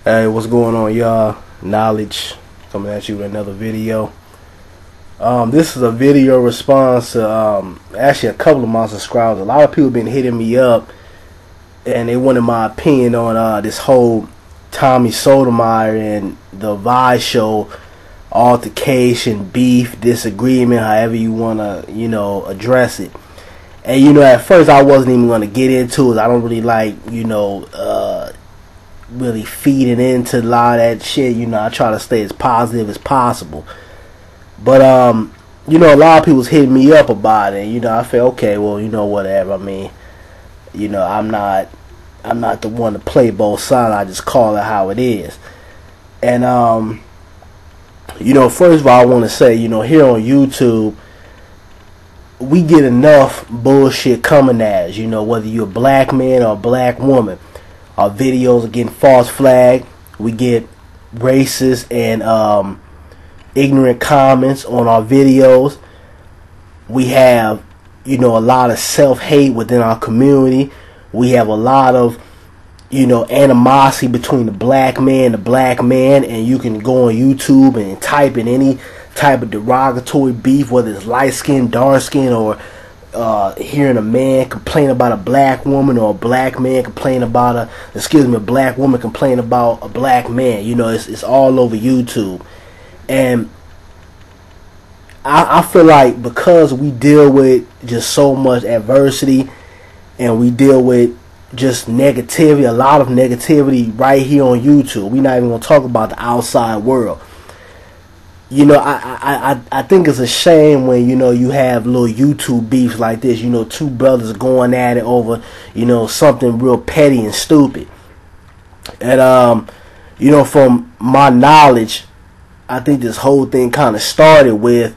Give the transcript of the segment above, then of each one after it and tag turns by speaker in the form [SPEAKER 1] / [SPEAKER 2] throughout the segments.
[SPEAKER 1] Hey, what's going on, y'all? Knowledge coming at you with another video. This is a video response to actually a couple of my subscribers. A lot of people been hitting me up and they wanted my opinion on this whole Tommy Sotomayor and the Vice show altercation, beef, disagreement, however you wanna, address it. And at first I wasn't even gonna get into it. I don't really like, really feeding into a lot of that shit. I try to stay as positive as possible. But a lot of people's hitting me up about it. And, I feel okay, well, whatever. I mean, I'm not the one to play both sides. I just call it how it is. And first of all, I want to say, here on YouTube, we get enough bullshit coming at us. Whether you're a black man or a black woman. Our videos are getting false flagged. We get racist and ignorant comments on our videos. We have, a lot of self-hate within our community. We have a lot of, animosity between the black man, and you can go on YouTube and type in any type of derogatory beef, whether it's light skin, dark skin, or hearing a man complain about a black woman, or a black man complain about a black woman complain about a black man. It's all over YouTube. And I feel like because we deal with just so much adversity and we deal with just negativity, a lot of negativity right here on YouTube. We're not even going to talk about the outside world. I think it's a shame when, you have little YouTube beefs like this, two brothers going at it over, something real petty and stupid. And, from my knowledge, I think this whole thing kind of started with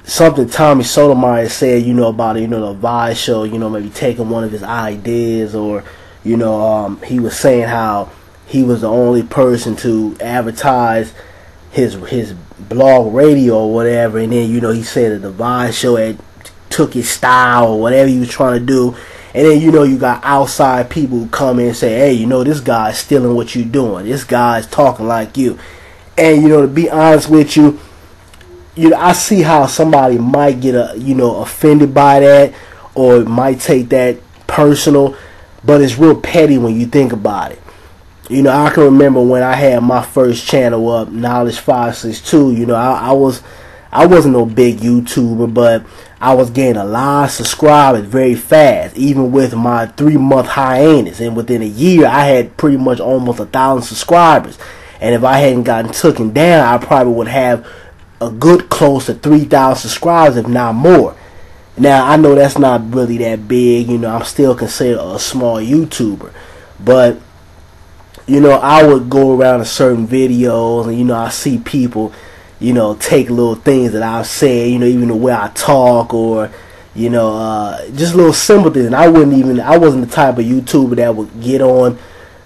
[SPEAKER 1] something Tommy Sotomayor said, about, the Vice show, maybe taking one of his ideas, or, he was saying how he was the only person to advertise his blog radio or whatever, and then he said that the Vice show had took his style or whatever he was trying to do, and then you got outside people who come in and say, hey, this guy's stealing what you're doing, this guy's talking like you. And to be honest with you, I see how somebody might get offended by that, or might take that personal, but it's real petty when you think about it. I can remember when I had my first channel up, Knowledge 562. I wasn't no big YouTuber, but I was getting a lot of subscribers very fast, even with my 3-month hiatus. And within a year, I had pretty much almost 1,000 subscribers. And if I hadn't gotten taken down, I probably would have a good close to 3,000 subscribers, if not more. Now, I know that's not really that big. I'm still considered a small YouTuber, but I would go around to certain videos and, I see people, take little things that I've said, even the way I talk, or, just little simple things. And I wasn't the type of YouTuber that would get on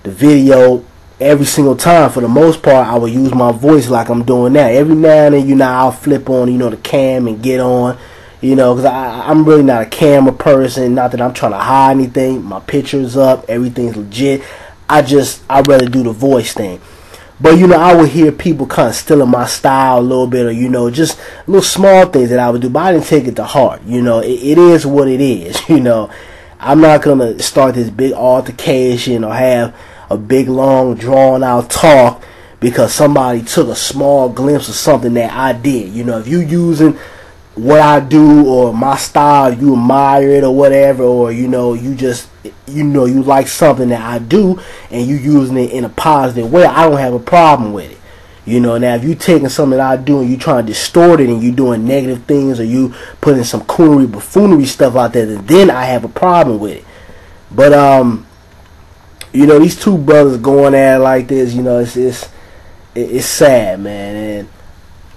[SPEAKER 1] the video every single time. For the most part, I would use my voice like I'm doing now. Every now and then, I'll flip on, the cam and get on, because I'm really not a camera person. Not that I'm trying to hide anything. My picture's up. Everything's legit. I'd rather do the voice thing. But, I would hear people kind of stealing my style a little bit, or, just little small things that I would do. But I didn't take it to heart. It is what it is. I'm not going to start this big altercation or have a big, long, drawn-out talk because somebody took a small glimpse of something that I did. If you using what I do or my style, you admire it or whatever, or, you just... you like something that I do and you using it in a positive way, I don't have a problem with it. Now if you taking something that I do and you trying to distort it and you doing negative things, or you putting some coonery, buffoonery stuff out there, then I have a problem with it. But these two brothers going at it like this, it's sad, man. And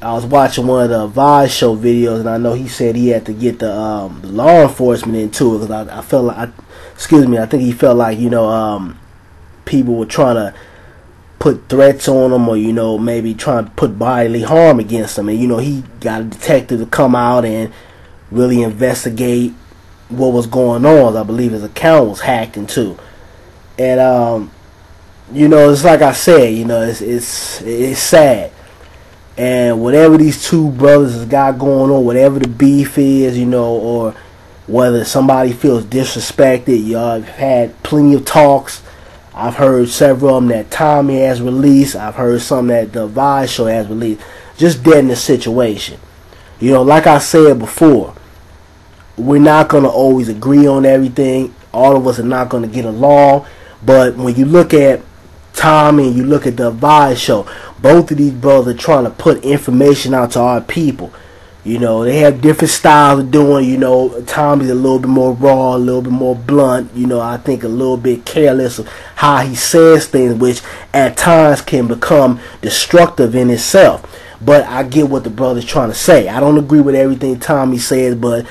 [SPEAKER 1] I was watching one of the Vice show videos, and I know he said he had to get the law enforcement into it because I felt like, I think he felt like people were trying to put threats on him, or maybe trying to put bodily harm against him. And he got a detective to come out and really investigate what was going on. I believe his account was hacked into, and you know, it's like I said, you know, it's sad. And whatever these two brothers has got going on, whatever the beef is, you know, or whether somebody feels disrespected, y'all have had plenty of talks. I've heard several of them that Tommy has released. I've heard some that the Vibe Show has released. Just dead in the situation. You know, like I said before, we're not going to always agree on everything. All of us are not going to get along. But when you look at Tommy and you look at the Vibe Show, both of these brothers are trying to put information out to our people. You know, they have different styles of doing. You know, Tommy's a little bit more raw, a little bit more blunt. You know, I think a little bit careless of how he says things, which at times can become destructive in itself. But I get what the brother's trying to say. I don't agree with everything Tommy says, but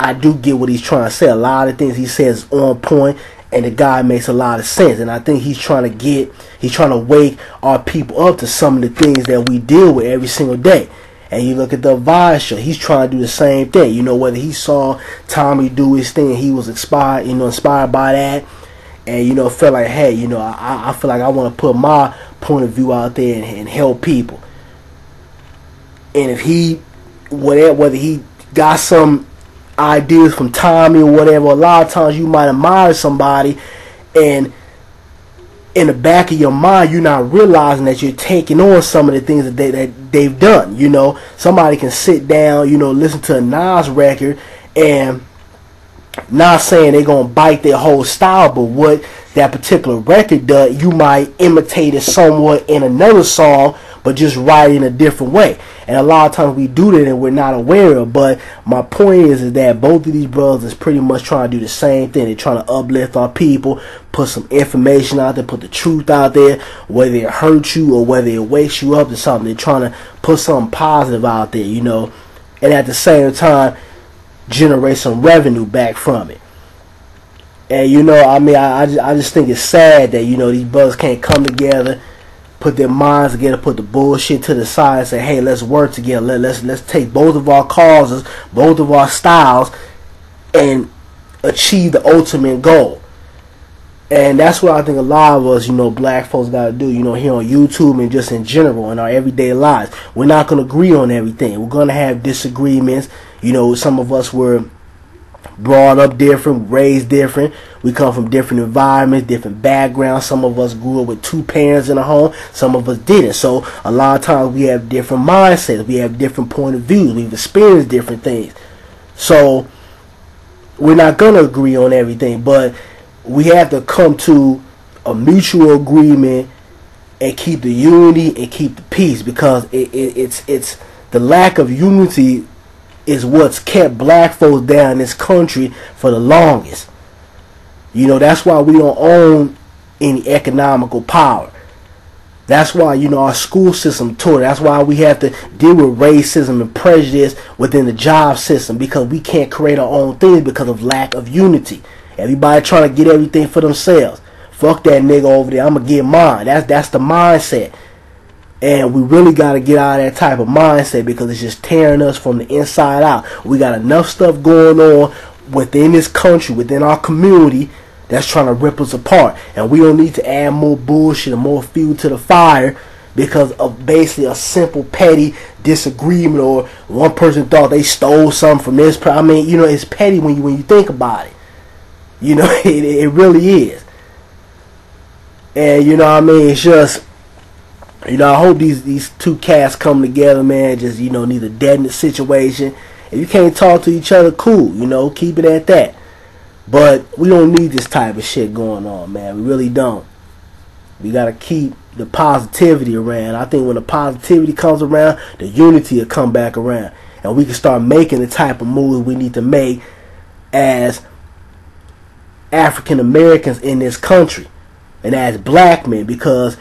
[SPEAKER 1] I do get what he's trying to say. A lot of things he says is on point, and the guy makes a lot of sense. And I think he's trying to wake our people up to some of the things that we deal with every single day. And you look at the Vibe Show, he's trying to do the same thing. You know, whether he saw Tommy do his thing, he was inspired by that, and, you know, felt like, hey, you know, I feel like I want to put my point of view out there and help people. And if he, whether he got some ideas from Tommy or whatever, a lot of times you might admire somebody, and in the back of your mind, you're not realizing that you're taking on some of the things that they've done. You know, somebody can sit down, you know, listen to a Nas record, and not saying they're going to bite their whole style, but what that particular record does, you might imitate it somewhat in another song, but just write it in a different way. And a lot of times we do that and we're not aware of. But my point is that both of these brothers is pretty much trying to do the same thing. They're trying to uplift our people, put some information out there, put the truth out there, whether it hurts you or whether it wakes you up to something. They're trying to put something positive out there, you know, and at the same time generate some revenue back from it. And, you know, I mean, I just think it's sad that, you know, these brothers can't come together, put their minds together, put the bullshit to the side, and say, hey, let's work together. Let's take both of our causes, both of our styles, and achieve the ultimate goal. And that's what I think a lot of us, you know, black folks got to do, you know, here on YouTube and just in general in our everyday lives. We're not going to agree on everything. We're going to have disagreements. You know, some of us were brought up different, raised different. We come from different environments, different backgrounds. Some of us grew up with two parents in a home. Some of us didn't. So a lot of times we have different mindsets. We have different point of views. We've experienced different things. So we're not going to agree on everything, but we have to come to a mutual agreement and keep the unity and keep the peace, because it's the lack of unity is what's kept black folks down in this country for the longest. You know, that's why we don't own any economical power. That's why, you know, our school system taught. That's why we have to deal with racism and prejudice within the job system, because we can't create our own things because of lack of unity. Everybody trying to get everything for themselves. Fuck that nigga over there, I'm gonna get mine. That's the mindset. And we really got to get out of that type of mindset, because it's just tearing us from the inside out. We got enough stuff going on within this country, within our community, that's trying to rip us apart. And we don't need to add more bullshit and more fuel to the fire because of basically a simple petty disagreement, or one person thought they stole something from this person. I mean, you know, it's petty when you think about it. You know, it really is. And, you know what I mean, it's just, you know, I hope these two cats come together, man. Just, you know, need a dead situation. If you can't talk to each other, cool, you know, keep it at that. But we don't need this type of shit going on, man. We really don't. We got to keep the positivity around. I think when the positivity comes around, the unity will come back around. And we can start making the type of moves we need to make as African Americans in this country and as black men, because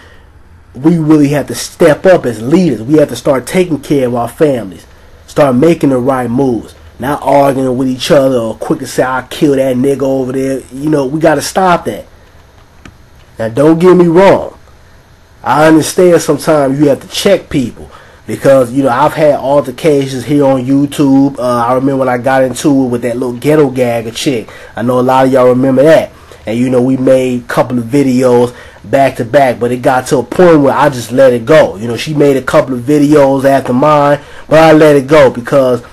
[SPEAKER 1] we really have to step up as leaders. We have to start taking care of our families. Start making the right moves. Not arguing with each other or quick to say, I'll kill that nigga over there. You know, we got to stop that. Now, don't get me wrong. I understand sometimes you have to check people. Because, you know, I've had altercations here on YouTube. I remember when I got into it with that little ghetto gagger chick. I know a lot of y'all remember that. And, you know, we made a couple of videos. back to back, but it got to a point where I just let it go. You know, she made a couple of videos after mine, but I let it go because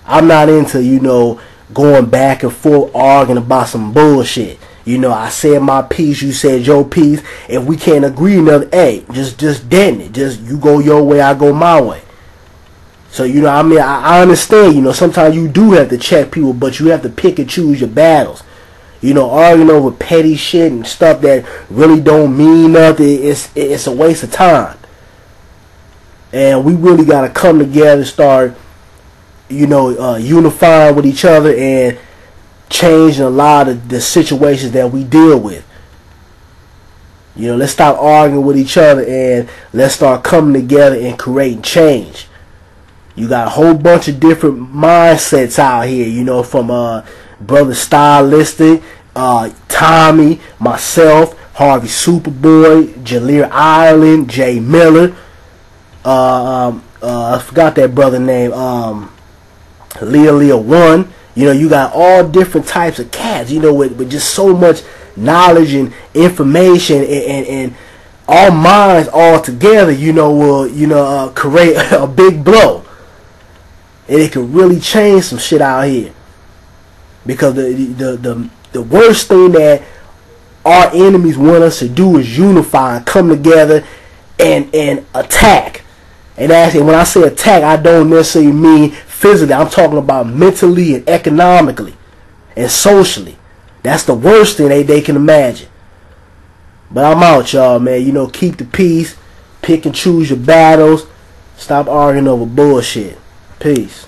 [SPEAKER 1] I'm not into, you know, going back and forth arguing about some bullshit. You know, I said my piece, you said your piece. If we can't agree, hey, just deaden it. Just you go your way, I go my way. So, you know, I mean, I understand, you know, sometimes you do have to check people, but you have to pick and choose your battles. You know, arguing over petty shit and stuff that really don't mean nothing, it's a waste of time. And we really got to come together and start, you know, unifying with each other and changing a lot of the situations that we deal with. You know, let's stop arguing with each other and let's start coming together and creating change. You got a whole bunch of different mindsets out here, you know, from Brother Stylistic, Tommy, myself, Harvey Superboy, Jalir Ireland, Jay Miller, I forgot that brother name, Leah 1. You know, you got all different types of cats, you know, with just so much knowledge and information, and all minds all together, you know, will create a big blow. And it can really change some shit out here. Because the worst thing that our enemies want us to do is unify and come together and attack. And actually, when I say attack, I don't necessarily mean physically. I'm talking about mentally and economically and socially. That's the worst thing they can imagine. But I'm out, y'all, man. You know, keep the peace. Pick and choose your battles. Stop arguing over bullshit. Peace.